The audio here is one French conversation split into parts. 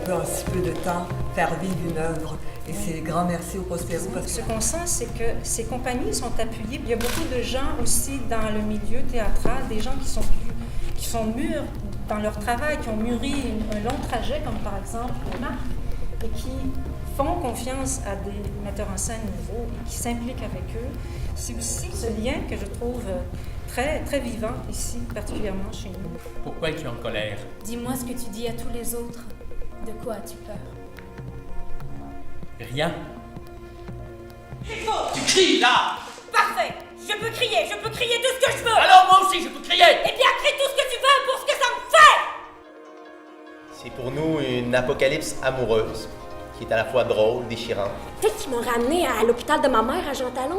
peut en si peu de temps faire vivre une œuvre. Et c'est grand merci au Prospero. Ce qu'on sent, c'est que ces compagnies sont appuyées. Il y a beaucoup de gens aussi dans le milieu théâtral, des gens qui sont mûrs dans leur travail, qui ont mûri un long trajet, comme par exemple Marc, et qui font confiance à des metteurs en scène nouveaux et qui s'impliquent avec eux. C'est aussi ce lien que je trouve très, très vivant ici, particulièrement chez nous. Pourquoi es-tu en colère? Dis-moi ce que tu dis à tous les autres. De quoi as-tu peur? Rien. Il faut! Tu cries là! Parfait! Je peux crier tout ce que je veux! Alors moi aussi je peux crier! Eh bien, crie tout ce que tu veux pour ce que ça me fait! C'est pour nous une apocalypse amoureuse, qui est à la fois drôle, déchirante. Peut-être qu'ils m'ont ramené à l'hôpital de ma mère à Jean Talon.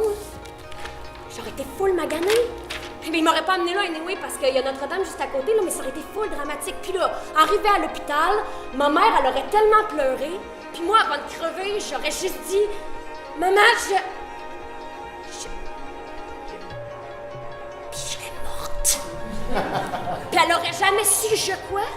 J'aurais été full maganée. Mais ils m'auraient pas amené là anyway parce qu'il y a Notre-Dame juste à côté, là, mais ça aurait été full dramatique. Puis là, arrivé à l'hôpital, ma mère, elle aurait tellement pleuré. Puis moi, avant de crever, j'aurais juste dit « Maman, Puis je serais morte. Puis elle aurait jamais su je quoi.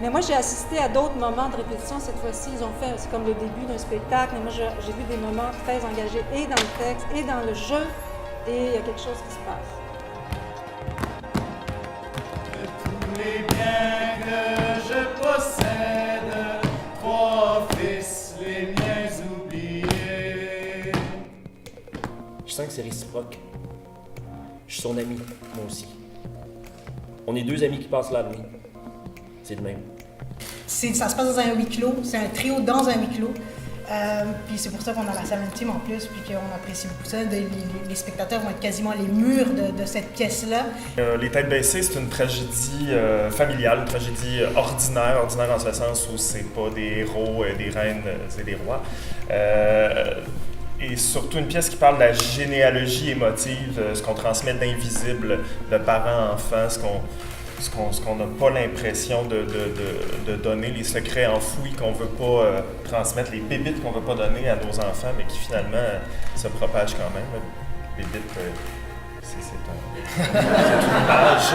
Mais moi, j'ai assisté à d'autres moments de répétition. Cette fois-ci, ils ont fait, c'est comme le début d'un spectacle. Mais moi, j'ai vu des moments très engagés et dans le texte et dans le jeu. Et il y a quelque chose qui se passe. De tous les biens que je possède, 3 fils, les miens oubliés. Je sens que c'est réciproque. Je suis son ami, moi aussi. On est 2 amis qui passent la nuit. C'est le même. Ça se passe dans un huis clos, c'est un trio dans un huis clos. Puis c'est pour ça qu'on a la salle intime en plus, puis qu'on apprécie beaucoup ça. Les spectateurs vont être quasiment les murs de cette pièce-là. Les Têtes baissées, c'est une tragédie familiale, une tragédie ordinaire en ce sens où c'est pas des héros, des reines et des rois. Et surtout une pièce qui parle de la généalogie émotive, ce qu'on transmet d'invisible de parents à enfants, ce qu'on n'a pas l'impression de donner, les secrets enfouis qu'on ne veut pas transmettre, les pépites qu'on ne veut pas donner à nos enfants, mais qui finalement se propagent quand même. Pépites, c'est une image.